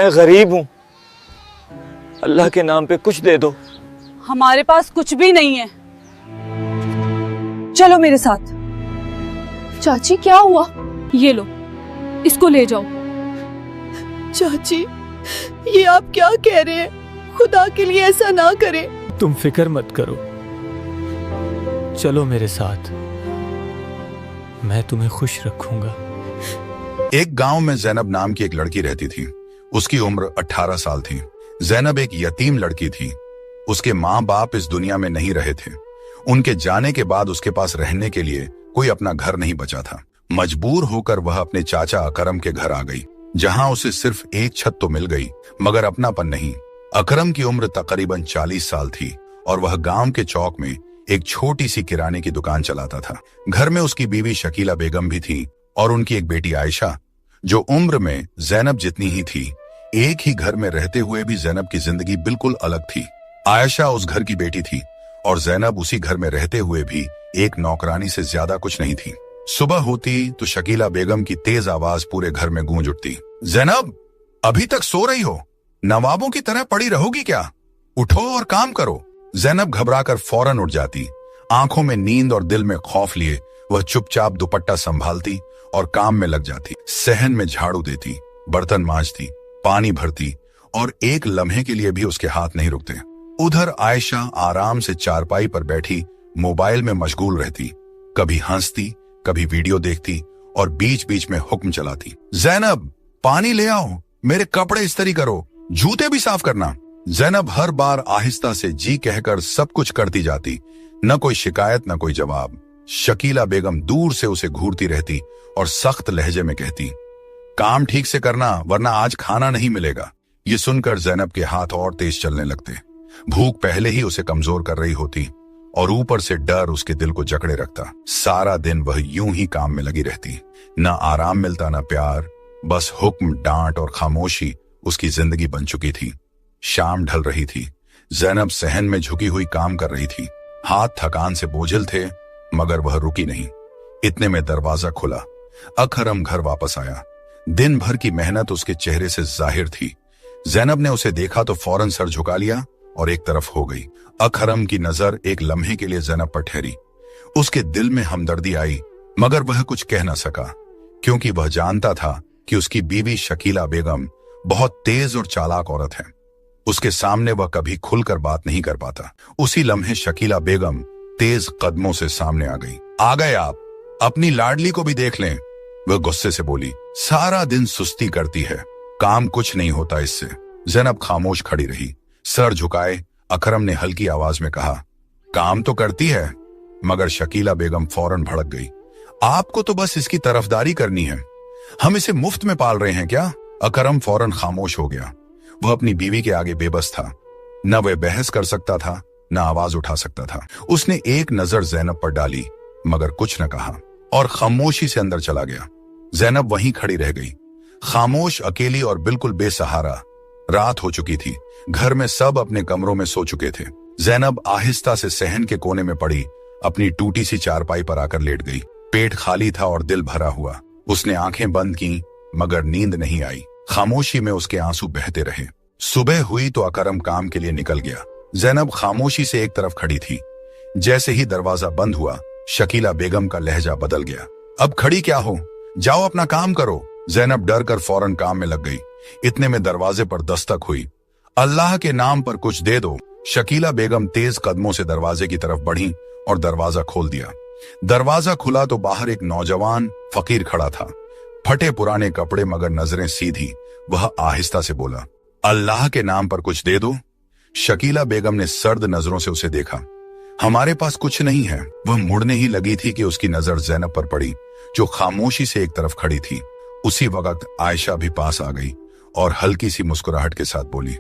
मैं गरीब हूँ, अल्लाह के नाम पे कुछ दे दो। हमारे पास कुछ भी नहीं है, चलो मेरे साथ। चाची क्या हुआ? ये लो, इसको ले जाओ। चाची ये आप क्या कह रहे हैं? खुदा के लिए ऐसा ना करें। तुम फिक्र मत करो, चलो मेरे साथ, मैं तुम्हें खुश रखूंगा। एक गांव में जैनब नाम की एक लड़की रहती थी। उसकी उम्र 18 साल थी। जैनब एक यतीम लड़की थी। उसके माँ बाप इस दुनिया में नहीं रहे थे। उनके जाने के बाद उसके पास रहने के लिए कोई अपना घर नहीं बचा था। मजबूर होकर वह अपने चाचा अकरम के घर आ गई, जहां उसे सिर्फ एक छत तो मिल गई मगर अपनापन नहीं। अकरम की उम्र तकरीबन 40 साल थी और वह गांव के चौक में एक छोटी सी किराने की दुकान चलाता था। घर में उसकी बीवी शकीला बेगम भी थी और उनकी एक बेटी आयशा, जो उम्र में जैनब जितनी ही थी। एक ही घर में रहते हुए भी जैनब की जिंदगी बिल्कुल अलग थी। आयशा उस घर की बेटी थी और जैनब उसी घर में रहते हुए भी एक नौकरानी से ज्यादा कुछ नहीं थी। सुबह होती तो शकीला बेगम की तेज आवाज पूरे घर में गूंज उठती। जैनब, अभी तक सो रही हो? नवाबों की तरह पड़ी रहोगी क्या? उठो और काम करो। जैनब घबराकर फौरन उठ जाती। आंखों में नींद और दिल में खौफ लिए वह चुपचाप दुपट्टा संभालती और काम में लग जाती। सहन में झाड़ू देती, बर्तन मांजती, पानी भरती और एक लम्हे के लिए भी उसके हाथ नहीं रुकते। उधर आयशा आराम से चारपाई पर बैठी मोबाइल में मशगूल रहती, कभी हंसती, कभी वीडियो देखती और बीच बीच में हुक्म चलाती। जैनब, पानी ले आओ, मेरे कपड़े इस्त्री करो, जूते भी साफ करना। जैनब हर बार आहिस्ता से जी कहकर सब कुछ करती जाती। न कोई शिकायत, न कोई जवाब। शकीला बेगम दूर से उसे घूरती रहती और सख्त लहजे में कहती, काम ठीक से करना वरना आज खाना नहीं मिलेगा। ये सुनकर जैनब के हाथ और तेज चलने लगते। भूख पहले ही उसे कमजोर कर रही होती और ऊपर से डर उसके दिल को जकड़े रखता। सारा दिन वह यूं ही काम में लगी रहती। न आराम मिलता, न प्यार, बस हुक्म, डांट और खामोशी उसकी जिंदगी बन चुकी थी। शाम ढल रही थी। जैनब सहन में झुकी हुई काम कर रही थी। हाथ थकान से बोझिल थे मगर वह रुकी नहीं। इतने में दरवाजा खुला। अकरम घर वापस आया। दिन भर की मेहनत उसके चेहरे से जाहिर थी। जैनब ने उसे देखा तो फौरन सर झुका लिया और एक तरफ हो गई। अकरम की नजर एक लम्हे के लिए जैनब पर ठहरी। उसके दिल में हमदर्दी आई मगर वह कुछ कह न सका, क्योंकि वह जानता था कि उसकी बीवी शकीला बेगम बहुत तेज और चालाक औरत है। उसके सामने वह कभी खुलकर बात नहीं कर पाता। उसी लम्हे शकीला बेगम तेज कदमों से सामने आ गई। आ गए आप, अपनी लाडली को भी देख लें, वह गुस्से से बोली। सारा दिन सुस्ती करती है, काम कुछ नहीं होता इससे। जैनब खामोश खड़ी रही, सर झुकाए। अकरम ने हल्की आवाज में कहा, काम तो करती है। मगर शकीला बेगम फौरन भड़क गई। आपको तो बस इसकी तरफदारी करनी है, हम इसे मुफ्त में पाल रहे हैं क्या? अकरम फौरन खामोश हो गया। वह अपनी बीवी के आगे बेबस था। न वह बहस कर सकता था, न आवाज उठा सकता था। उसने एक नजर जैनब पर डाली मगर कुछ न कहा और खामोशी से अंदर चला गया। जैनब वहीं खड़ी रह गई, खामोश, अकेली और बिल्कुल बेसहारा। रात हो चुकी थी। घर में सब अपने कमरों में सो चुके थे। जैनब आहिस्ता से सहन के कोने में पड़ी अपनी टूटी सी चारपाई पर आकर लेट गई। पेट खाली था और दिल भरा हुआ। उसने आंखें बंद की मगर नींद नहीं आई। खामोशी में उसके आंसू बहते रहे। सुबह हुई तो अकरम काम के लिए निकल गया। जैनब खामोशी से एक तरफ खड़ी थी। जैसे ही दरवाजा बंद हुआ, शकीला बेगम का लहजा बदल गया। अब खड़ी क्या हो, जाओ अपना काम करो। जैनब डर कर फौरन काम में लग गई। इतने में दरवाजे पर दस्तक हुई। अल्लाह के नाम पर कुछ दे दो। शकीला बेगम तेज कदमों से दरवाजे की तरफ बढ़ी और दरवाजा खोल दिया। दरवाजा खुला तो बाहर एक नौजवान फकीर खड़ा था, फटे पुराने कपड़े मगर नजरें सीधी। वह आहिस्ता से बोला, अल्लाह के नाम पर कुछ दे दो। शकीला बेगम ने सर्द नजरों से उसे देखा। हमारे पास कुछ नहीं है। वह मुड़ने ही लगी थी कि उसकी नजर जैनब पर पड़ी, जो खामोशी से एक तरफ खड़ी थी। उसी वक्त आयशा भी पास आ गई और हल्की सी मुस्कुराहट के साथ बोली,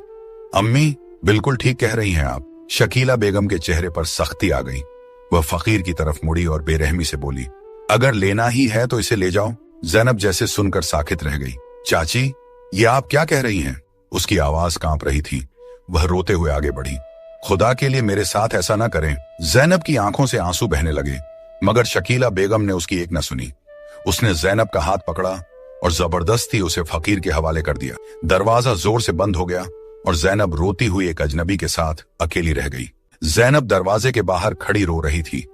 अम्मी बिल्कुल ठीक कह रही हैं आप। शकीला बेगम के चेहरे पर सख्ती आ गई। वह फकीर की तरफ मुड़ी और बेरहमी से बोली, अगर लेना ही है तो इसे ले जाओ। जैनब जैसे सुनकर साकित रह गई। चाची, ये आप क्या कह रही हैं? उसकी आवाज कांप रही थी। वह रोते हुए आगे बढ़ी, खुदा के लिए मेरे साथ ऐसा ना करें। जैनब की आंखों से आंसू बहने लगे मगर शकीला बेगम ने उसकी एक न सुनी। उसने जैनब का हाथ पकड़ा और जबरदस्ती उसे फकीर के हवाले कर दिया। दरवाजा जोर से बंद हो गया और जैनब रोती हुई एक अजनबी के साथ अकेली रह गई। जैनब दरवाजे के बाहर खड़ी रो रही थी,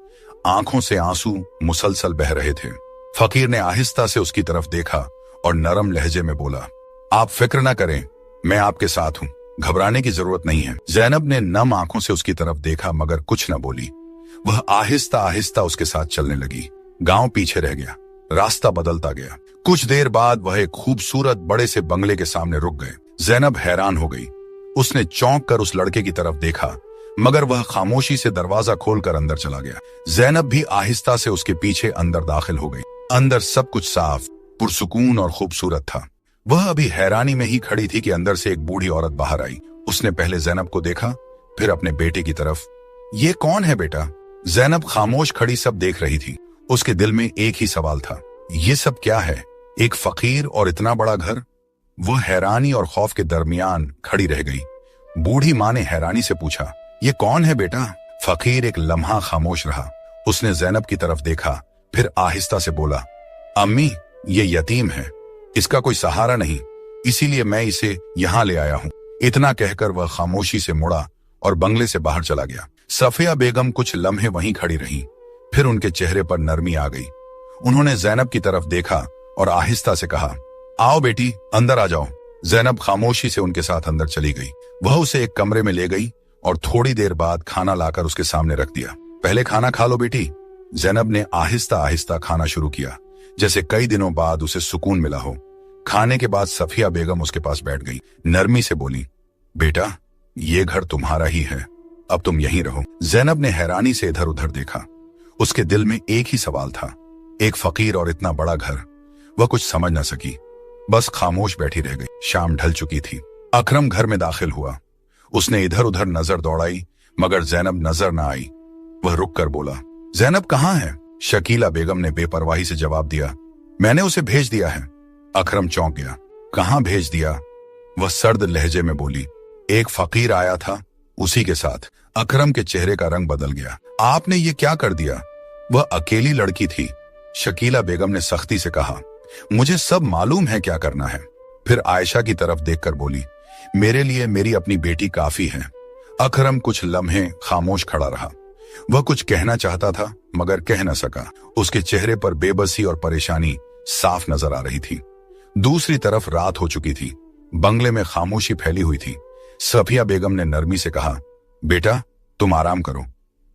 आंखों से आंसू मुसलसल बह रहे थे। फकीर ने आहिस्ता से उसकी तरफ देखा और नरम लहजे में बोला, आप फिक्र न करें, मैं आपके साथ हूं, घबराने की जरूरत नहीं है। जैनब ने नम आंखों से उसकी तरफ देखा मगर कुछ न बोली। वह आहिस्ता आहिस्ता उसके साथ चलने लगी। गांव पीछे रह गया, रास्ता बदलता गया। कुछ देर बाद वह एक खूबसूरत बड़े से बंगले के सामने रुक गए। जैनब हैरान हो गई। उसने चौंक कर उस लड़के की तरफ देखा मगर वह खामोशी से दरवाजा खोलकर अंदर चला गया। जैनब भी आहिस्ता से उसके पीछे अंदर दाखिल हो गई। अंदर सब कुछ साफ, पुरसुकून और खूबसूरत था। वह अभी हैरानी में ही खड़ी थी कि अंदर से एक बूढ़ी औरत बाहर आई। उसने पहले जैनब को देखा, फिर अपने बेटे की तरफ। ये कौन है बेटा? जैनब खामोश खड़ी सब देख रही थी। उसके दिल में एक ही सवाल था, ये सब क्या है? एक फकीर और इतना बड़ा घर? वह हैरानी और खौफ के दरमियान खड़ी रह गई। बूढ़ी माँ ने हैरानी से पूछा, ये कौन है बेटा? फकीर एक लम्हा खामोश रहा। उसने जैनब की तरफ देखा, फिर आहिस्ता से बोला, अम्मी, ये यतीम है, इसका कोई सहारा नहीं, इसीलिए मैं इसे यहाँ ले आया हूँ। इतना कहकर वह खामोशी से मुड़ा और बंगले से बाहर चला गया। सफिया बेगम कुछ लम्हे वहीं खड़ी रहीं, फिर उनके चेहरे पर नरमी आ गई। उन्होंने जैनब की तरफ देखा और आहिस्ता से कहा, आओ बेटी, अंदर आ जाओ। जैनब खामोशी से उनके साथ अंदर चली गई। वह उसे एक कमरे में ले गई और थोड़ी देर बाद खाना लाकर उसके सामने रख दिया। पहले खाना खा लो बेटी। जैनब ने आहिस्ता आहिस्ता खाना शुरू किया, जैसे कई दिनों बाद उसे सुकून मिला हो। खाने के बाद सफिया बेगम उसके पास बैठ गई। नरमी से बोली, बेटा, ये घर तुम्हारा ही है, अब तुम यहीं रहो। जैनब ने हैरानी से इधर उधर देखा। उसके दिल में एक ही सवाल था, एक फकीर और इतना बड़ा घर। वह कुछ समझ न सकी, बस खामोश बैठी रह गई। शाम ढल चुकी थी। अकरम घर में दाखिल हुआ। उसने इधर उधर नजर दौड़ाई मगर जैनब नजर न आई। वह रुक कर बोला, जैनब कहाँ है? शकीला बेगम ने बेपरवाही से जवाब दिया, मैंने उसे भेज दिया है। अकरम चौंक गया। कहाँ भेज दिया? वह सर्द लहजे में बोली, एक फकीर आया था, उसी के साथ। अकरम के चेहरे का रंग बदल गया। आपने ये क्या कर दिया? वह अकेली लड़की थी। शकीला बेगम ने सख्ती से कहा, मुझे सब मालूम है क्या करना है। फिर आयशा की तरफ देखकर बोली, मेरे लिए मेरी अपनी बेटी काफी है। अकरम कुछ लम्हे खामोश खड़ा रहा। वह कुछ कहना चाहता था मगर कह न सका। उसके चेहरे पर बेबसी और परेशानी साफ नजर आ रही थी। दूसरी तरफ रात हो चुकी थी। बंगले में खामोशी फैली हुई थी। सफिया बेगम ने नरमी से कहा, बेटा, तुम आराम करो।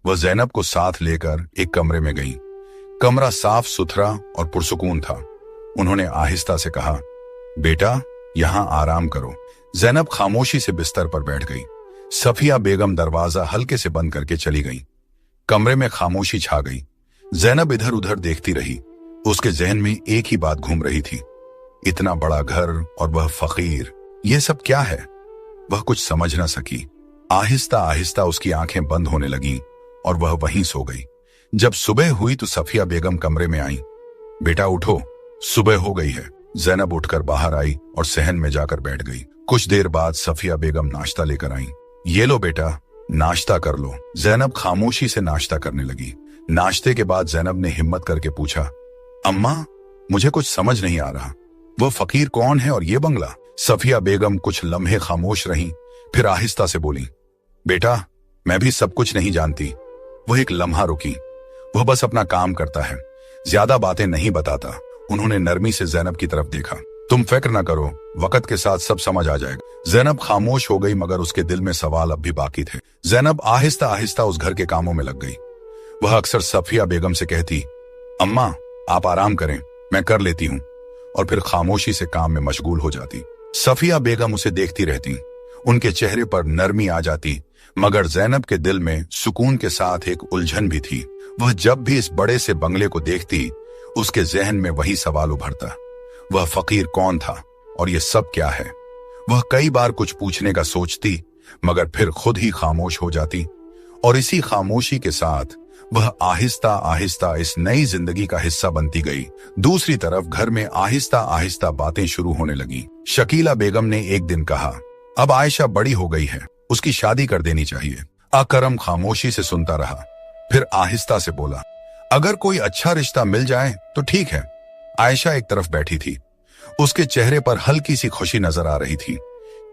वह जैनब को साथ लेकर एक कमरे में गई। कमरा साफ सुथरा और पुरसुकून था। उन्होंने आहिस्ता से कहा, बेटा, यहां आराम करो। जैनब खामोशी से बिस्तर पर बैठ गई। सफिया बेगम दरवाजा हल्के से बंद करके चली गई। कमरे में खामोशी छा गई। जैनब इधर उधर देखती रही। उसके जहन में एक ही बात घूम रही थी, इतना बड़ा घर और वह फकीर, यह सब क्या है? वह कुछ समझ न सकी। आहिस्ता आहिस्ता उसकी आंखें बंद होने लगीं और वह वहीं सो गई। जब सुबह हुई तो सफिया बेगम कमरे में आई। बेटा उठो, सुबह हो गई है। जैनब उठकर बाहर आई और सहन में जाकर बैठ गई। कुछ देर बाद सफिया बेगम नाश्ता लेकर आई। ये लो बेटा, नाश्ता कर लो। जैनब खामोशी से नाश्ता करने लगी। नाश्ते के बाद जैनब ने हिम्मत करके पूछा, अम्मा, मुझे कुछ समझ नहीं आ रहा, वह फकीर कौन है और ये बंगला? सफिया बेगम कुछ लम्हे खामोश रहीं, फिर आहिस्ता से बोली, बेटा, मैं भी सब कुछ नहीं जानती। वह एक लम्हा रुकी। वह बस अपना काम करता है, ज्यादा बातें नहीं बताता। उन्होंने नरमी से जैनब की तरफ देखा। तुम फिक्र न करो, वक्त के साथ सब समझ आ जाएगा। जैनब खामोश हो गई मगर उसके दिल में सवाल अब भी बाकी थे। जैनब आहिस्ता आहिस्ता उस घर के कामों में लग गई। वह अक्सर सफिया बेगम से कहती, अम्मा, आप आराम करें, मैं कर लेती हूँ, और फिर खामोशी से काम में मशगूल हो जाती। सफिया बेगम उसे देखती रहती। उनके चेहरे पर नरमी आ जाती मगर जैनब के दिल में सुकून के साथ एक उलझन भी थी। वह जब भी इस बड़े से बंगले को देखती, उसके जहन में वही सवाल उभरता, वह फकीर कौन था और ये सब क्या है? वह कई बार कुछ पूछने का सोचती मगर फिर खुद ही खामोश हो जाती, और इसी खामोशी के साथ वह आहिस्ता आहिस्ता इस नई जिंदगी का हिस्सा बनती गई। दूसरी तरफ घर में आहिस्ता आहिस्ता बातें शुरू होने लगी। शकीला बेगम ने एक दिन कहा, अब आयशा बड़ी हो गई है, उसकी शादी कर देनी चाहिए। अकरम खामोशी से सुनता रहा, फिर आहिस्ता से बोला, अगर कोई अच्छा रिश्ता मिल जाए तो ठीक है। आयशा एक तरफ बैठी थी। उसके चेहरे पर हल्की सी खुशी नजर आ रही थी।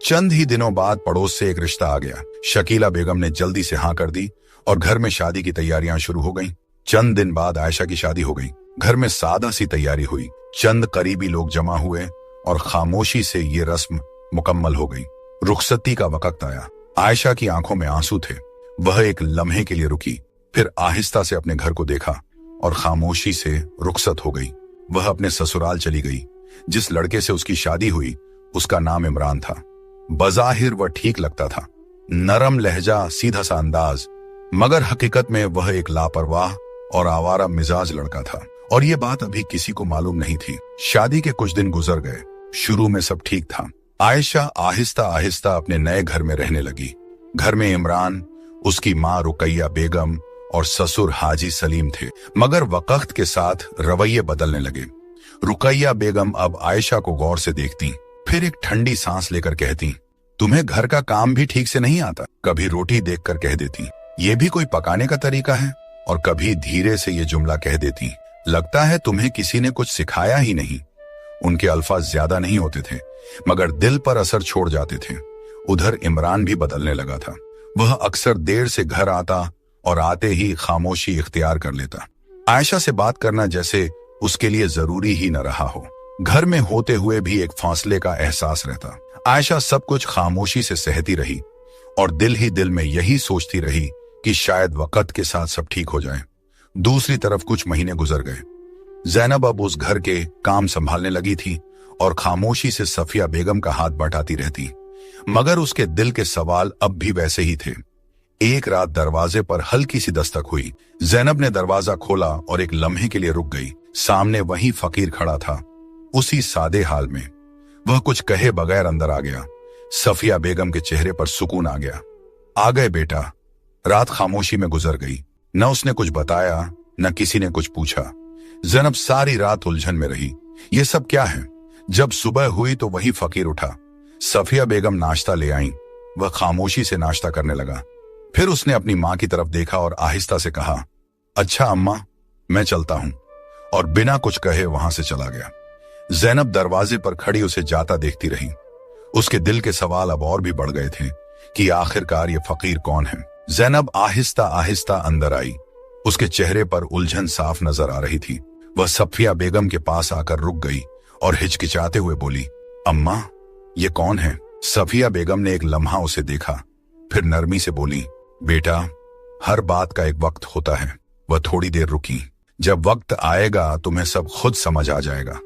चंद ही दिनों बाद पड़ोस से एक रिश्ता आ गया। शकीला बेगम ने जल्दी से हाँ कर दी और घर में शादी की तैयारियां शुरू हो गईं। चंद दिन बाद आयशा की शादी हो गई। घर में सादा सी तैयारी हुई। चंद करीबी लोग जमा हुए और खामोशी से ये रस्म मुकम्मल हो गई। रुखसती का वक्त आया। आयशा की आंखों में आंसू थे। वह एक लम्हे के लिए रुकी, फिर आहिस्ता से अपने घर को देखा और खामोशी से रुखसत हो गई। वह अपने ससुराल चली गई। जिस लड़के से उसकी शादी हुई उसका नाम इमरान था। बज़ाहिर वह ठीक लगता था, नरम लहजा, सीधा सा अंदाज, मगर हकीकत में वह एक लापरवाह और आवारा मिजाज लड़का था। और ये बात अभी किसी को मालूम नहीं थी। शादी के कुछ दिन गुजर गए। शुरू में सब ठीक था। आयशा आहिस्ता आहिस्ता अपने नए घर में रहने लगी। घर में इमरान, उसकी माँ रुकैया बेगम और ससुर हाजी सलीम थे। मगर वक्त के साथ रवैये बदलने लगे। रुकैया बेगम अब आयशा को गौर से देखती, फिर एक ठंडी सांस लेकर कहती, तुम्हें घर का काम भी ठीक से नहीं आता। कभी रोटी देखकर कह देती, ये भी कोई पकाने का तरीका है। और कभी धीरे से ये जुमला कह देती, लगता है तुम्हें किसी ने कुछ सिखाया ही नहीं। उनके अल्फाज ज्यादा नहीं होते थे, मगर दिल पर असर छोड़ जाते थे। उधर इमरान भी बदलने लगा था। वह अक्सर देर से घर आता और आते ही खामोशी इख्तियार कर लेता। आयशा से बात करना जैसे उसके लिए जरूरी ही न रहा हो। घर में होते हुए भी एक फासले का एहसास रहता। आयशा सब कुछ खामोशी से सहती रही और दिल ही दिल में यही सोचती रही कि शायद वक्त के साथ सब ठीक हो जाए। दूसरी तरफ कुछ महीने गुजर गए। ज़ैनब अब उस घर के काम संभालने लगी थी और खामोशी से सफिया बेगम का हाथ बटाती रहती, मगर उसके दिल के सवाल अब भी वैसे ही थे। एक रात दरवाजे पर हल्की सी दस्तक हुई। ज़ैनब ने दरवाजा खोला और एक लम्हे के लिए रुक गई। सामने वही फकीर खड़ा था, उसी सादे हाल में। वह कुछ कहे बगैर अंदर आ गया। सफिया बेगम के चेहरे पर सुकून आ गया। आ गए बेटा। रात खामोशी में गुजर गई। न उसने कुछ बताया, न किसी ने कुछ पूछा। ज़ैनब सारी रात उलझन में रही। ये सब क्या है? जब सुबह हुई तो वही फकीर उठा। सफिया बेगम नाश्ता ले आईं। वह खामोशी से नाश्ता करने लगा। फिर उसने अपनी मां की तरफ देखा और आहिस्ता से कहा, अच्छा अम्मा, मैं चलता हूं, और बिना कुछ कहे वहां से चला गया। ज़ैनब दरवाजे पर खड़ी उसे जाता देखती रही। उसके दिल के सवाल अब और भी बढ़ गए थे कि आखिरकार ये फकीर कौन है। ज़ैनब आहिस्ता आहिस्ता अंदर आई। उसके चेहरे पर उलझन साफ नजर आ रही थी। वह सफिया बेगम के पास आकर रुक गई और हिचकिचाते हुए बोली, अम्मा, ये कौन है? सफिया बेगम ने एक लम्हा उसे देखा, फिर नरमी से बोली, बेटा, हर बात का एक वक्त होता है। वह थोड़ी देर रुकी। जब वक्त आएगा तुम्हें सब खुद समझ आ जाएगा।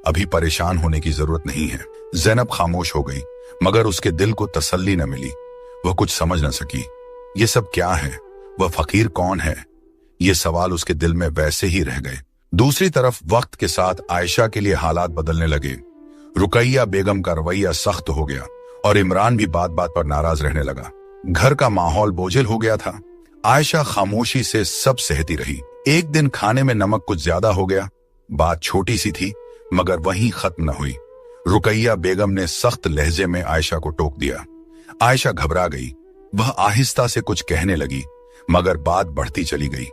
अभी परेशान होने की जरूरत नहीं है। ज़ैनब खामोश हो गई, मगर उसके दिल को तसल्ली न मिली। वह कुछ समझ न सकी। ये सब क्या है? वह फकीर कौन है? ये सवाल उसके दिल में वैसे ही रह गए। दूसरी तरफ वक्त के साथ आयशा के लिए हालात बदलने लगे। रुकैया बेगम का रवैया सख्त हो गया और इमरान भी बात बात पर नाराज रहने लगा। घर का माहौल बोझिल हो गया था। आयशा खामोशी से सब सहती रही। एक दिन खाने में नमक कुछ ज्यादा हो गया। बात छोटी सी थी, मगर वहीं खत्म न हुई। रुकैया बेगम ने सख्त लहजे में आयशा को टोक दिया। आयशा घबरा गई। वह आहिस्ता से कुछ कहने लगी, मगर बात बढ़ती चली गई।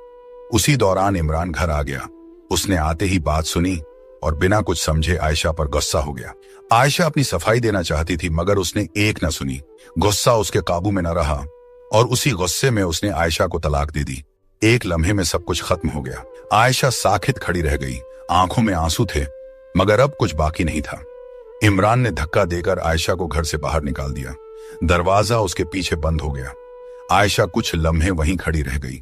उसी दौरान इमरान घर आ गया। उसने आते ही बात सुनी और बिना कुछ समझे आयशा पर गुस्सा हो गया। आयशा अपनी सफाई देना चाहती थी, मगर उसने एक न सुनी। गुस्सा उसके काबू में न रहा और उसी गुस्से में उसने आयशा को तलाक दे दी। एक लम्हे में सब कुछ खत्म हो गया। आयशा साखित खड़ी रह गई। आंखों में आंसू थे, मगर अब कुछ बाकी नहीं था। इमरान ने धक्का देकर आयशा को घर से बाहर निकाल दिया। दरवाजा उसके पीछे बंद हो गया। आयशा कुछ लम्हे वहीं खड़ी रह गई।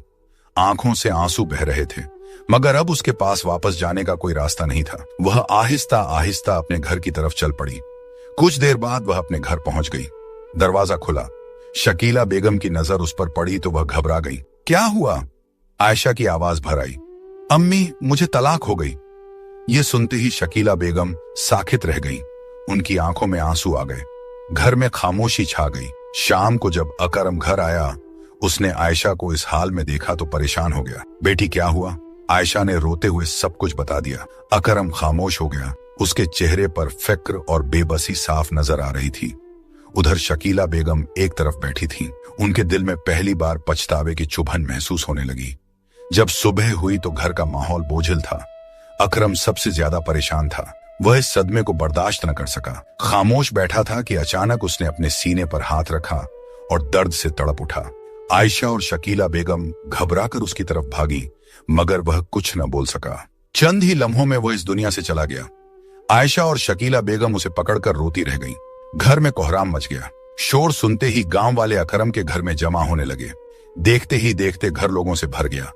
आंखों से आंसू बह रहे थे, मगर अब उसके पास वापस जाने का कोई रास्ता नहीं था। वह आहिस्ता आहिस्ता अपने घर की तरफ चल पड़ी। कुछ देर बाद वह अपने घर पहुंच गई। दरवाजा खुला। शकीला बेगम की नजर उस पर पड़ी तो वह घबरा गई। क्या हुआ? आयशा की आवाज भर आई। अम्मी, मुझे तलाक हो गई। ये सुनते ही शकीला बेगम साखित रह गई। उनकी आंखों में आंसू आ गए। घर में खामोशी छा गई। शाम को जब अकरम घर आया, उसने आयशा को इस हाल में देखा तो परेशान हो गया। बेटी, क्या हुआ? आयशा ने रोते हुए सब कुछ बता दिया। अकरम खामोश हो गया। उसके चेहरे पर फिक्र और बेबसी साफ नजर आ रही थी। उधर शकीला बेगम एक तरफ बैठी थी। उनके दिल में पहली बार पछतावे की चुभन महसूस होने लगी। जब सुबह हुई तो घर का माहौल बोझिल था। अकरम सबसे ज्यादा परेशान था। वह इस सदमे को बर्दाश्त न कर सका। खामोश बैठा था कि अचानक उसने अपने सीने पर हाथ रखा और दर्द से तड़प उठा। आयशा और शकीला बेगम घबराकर उसकी तरफ भागी, मगर वह कुछ न बोल सका। चंद ही लम्हों में वह इस दुनिया से चला गया। आयशा और शकीला बेगम उसे पकड़कर रोती रह गईं। घर में कोहराम मच गया। शोर सुनते ही गांव वाले अकरम के घर में जमा होने लगे। देखते ही देखते घर लोगों से भर गया।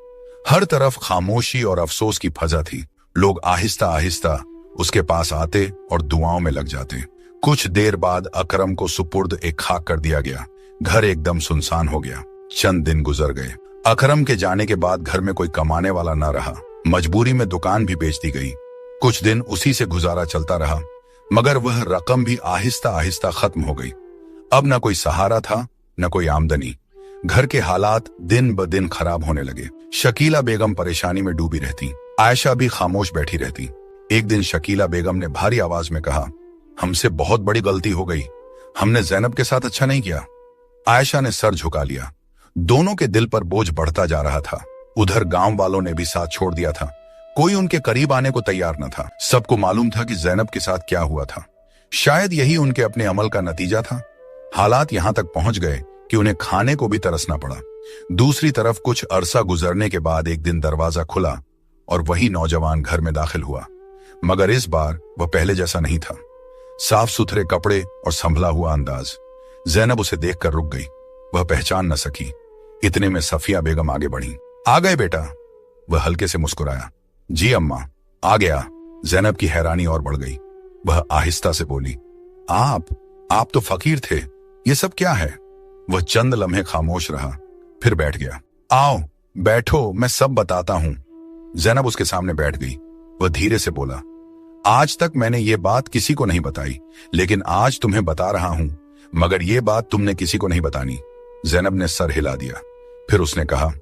हर तरफ खामोशी और अफसोस की फजा थी। लोग आहिस्ता आहिस्ता उसके पास आते और दुआओं में लग जाते। कुछ देर बाद अकरम को सुपुर्द एक खाक कर दिया गया। घर एकदम सुनसान हो गया। चंद दिन गुजर गए। अकरम के जाने के बाद घर में कोई कमाने वाला न रहा। मजबूरी में दुकान भी बेच दी गई। कुछ दिन उसी से गुजारा चलता रहा, मगर वह रकम भी आहिस्ता आहिस्ता खत्म हो गई। अब न कोई सहारा था, न कोई आमदनी। घर के हालात दिन ब दिन खराब होने लगे। शकीला बेगम परेशानी में डूबी रहती। आयशा भी खामोश बैठी रहती। एक दिन शकीला बेगम ने भारी आवाज में कहा, हमसे बहुत बड़ी गलती हो गई। हमने जैनब के साथ अच्छा नहीं किया। आयशा ने सर झुका लिया। दोनों के दिल पर बोझ बढ़ता जा रहा था। उधर गांव वालों ने भी साथ छोड़ दिया था। कोई उनके करीब आने को तैयार न था। सबको मालूम था कि जैनब के साथ क्या हुआ था। शायद यही उनके अपने अमल का नतीजा था। हालात यहां तक पहुंच गए कि उन्हें खाने को भी तरसना पड़ा। दूसरी तरफ कुछ अरसा गुजरने के बाद एक दिन दरवाजा खुला और वही नौजवान घर में दाखिल हुआ, मगर इस बार वह पहले जैसा नहीं था। साफ सुथरे कपड़े और संभला हुआ अंदाज। जैनब उसे देखकर रुक गई। वह पहचान न सकी। इतने में सफिया बेगम आगे बढ़ी। आ गए बेटा? वह हल्के से मुस्कुराया। जी अम्मा, आ गया। जैनब की हैरानी और बढ़ गई। वह आहिस्ता से बोली, आप तो फकीर थे, ये सब क्या है? वह चंद लम्हे खामोश रहा, फिर बैठ गया। आओ बैठो, मैं सब बताता हूं। जैनब उसके सामने बैठ गई। वह धीरे से बोला, आज तक मैंने ये बात किसी को नहीं बताई, लेकिन आज तुम्हें बता रहा हूं, मगर ये बात तुमने किसी को नहीं बतानी। जैनब ने सर हिला दिया। फिर उसने कहा,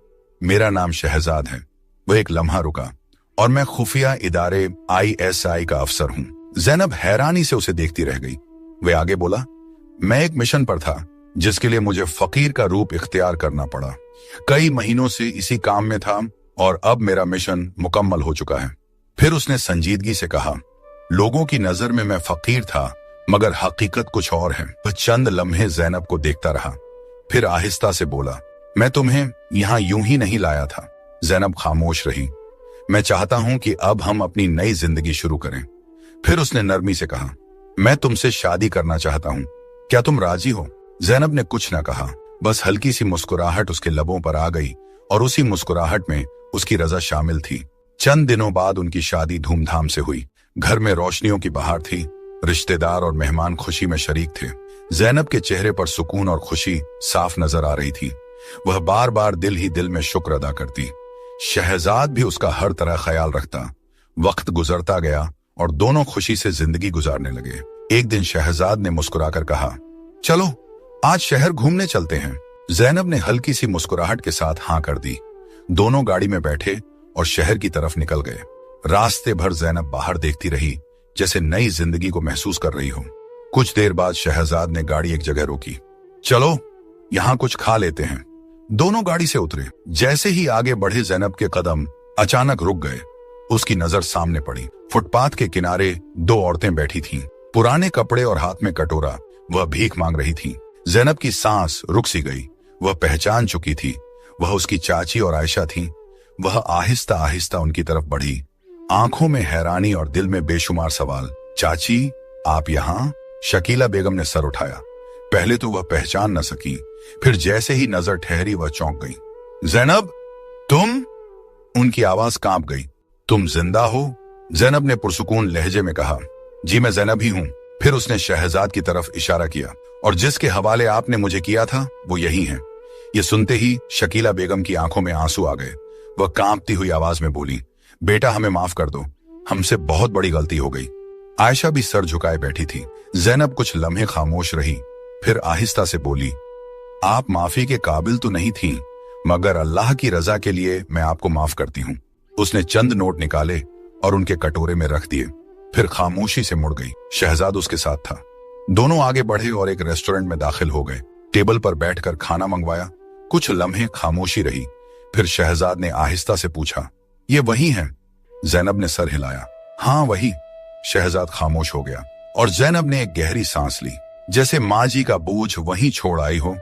मेरा नाम शहजाद है। वह एक लम्हा रुका। और मैं खुफिया इदारे ISI का अफसर हूं। जैनब हैरानी से उसे देखती रह गई। वह आगे बोला, मैं एक मिशन पर था जिसके लिए मुझे फकीर का रूप इख्तियार करना पड़ा। कई महीनों से इसी काम में था और अब मेरा मिशन मुकम्मल हो चुका है। फिर उसने संजीदगी से कहा, लोगों की नजर में मैं फकीर था, मगर हकीकत कुछ और है। वह चंद लम्हे जैनब को देखता रहा, फिर आहिस्ता से बोला, मैं तुम्हें यहां यूं ही नहीं लाया था। जैनब खामोश रही। मैं चाहता हूं कि अब हम अपनी नई जिंदगी शुरू करें। फिर उसने नरमी से कहा, मैं तुमसे शादी करना चाहता हूं, क्या तुम राजी हो? जैनब ने कुछ न कहा, बस हल्की सी मुस्कुराहट उसके लबों पर आ गई और उसी मुस्कुराहट में उसकी रजा शामिल थी। चंद दिनों बाद उनकी शादी धूमधाम से हुई। घर में रोशनियों की बहार थी। रिश्तेदार और मेहमान खुशी में शरीक थे। जैनब के चेहरे पर सुकून और खुशी साफ नजर आ रही थी। वह बार बार दिल ही दिल में शुक्र अदा करती। शहजाद भी उसका हर तरह ख्याल रखता। वक्त गुजरता गया और दोनों खुशी से जिंदगी गुजारने लगे। एक दिन शहजाद ने मुस्कुराकर कहा, चलो आज शहर घूमने चलते हैं। जैनब ने हल्की सी मुस्कुराहट के साथ हाँ कर दी। दोनों गाड़ी में बैठे और शहर की तरफ निकल गए। रास्ते भर जैनब बाहर देखती रही, जैसे नई जिंदगी को महसूस कर रही हो। कुछ देर बाद शहजाद ने गाड़ी एक जगह रोकी। चलो यहां कुछ खा लेते हैं। दोनों गाड़ी से उतरे। जैसे ही आगे बढ़े जैनब के कदम अचानक रुक गए। उसकी नजर सामने पड़ी। फुटपाथ के किनारे दो औरतें बैठी थीं, पुराने कपड़े और हाथ में कटोरा। वह भीख मांग रही थीं। जैनब की सांस रुक सी गई। वह पहचान चुकी थी। वह उसकी चाची और आयशा थीं। वह आहिस्ता आहिस्ता उनकी तरफ बढ़ी, आंखों में हैरानी और दिल में बेशुमार सवाल। चाची, आप यहां? शकीला बेगम ने सर उठाया। पहले तो वह पहचान न सकी, फिर जैसे ही नजर ठहरी वह चौंक गई। जैनब, तुम? उनकी आवाज कांप गई। तुम जिंदा हो? जैनब ने पुरसुकून लहजे में कहा, जी मैं जैनब ही हूं। फिर उसने शहजाद की तरफ इशारा किया, और जिसके हवाले आपने मुझे किया था वो यही है। ये सुनते ही शकीला बेगम की आंखों में आंसू आ गए। वह कांपती हुई आवाज में बोली, बेटा हमें माफ कर दो, हमसे बहुत बड़ी गलती हो गई। आयशा भी सर झुकाए बैठी थी। जैनब कुछ लम्हे खामोश रही, फिर आहिस्ता से बोली, आप माफी के काबिल तो नहीं थी, मगर अल्लाह की रजा के लिए मैं आपको माफ करती हूँ। उसने चंद नोट निकाले और उनके कटोरे में रख दिए, फिर खामोशी से मुड़ गई। शहजाद उसके साथ था। दोनों आगे बढ़े और एक रेस्टोरेंट में दाखिल हो गए। टेबल पर बैठकर खाना मंगवाया। कुछ लम्हे खामोशी रही, फिर शहजाद ने आहिस्ता से पूछा, ये वही हैं? जैनब ने सर हिलाया, हाँ वही। शहजाद खामोश हो गया और जैनब ने एक गहरी सांस ली, जैसे माँ जी का बोझ वहीं छोड़ आई हो।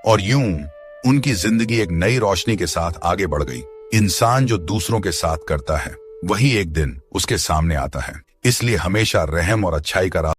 और यूं उनकी जिंदगी एक नई रोशनी के साथ आगे बढ़ गई। इंसान जो दूसरों के साथ करता है वही एक दिन उसके सामने आता है। इसलिए हमेशा रहम और अच्छाई का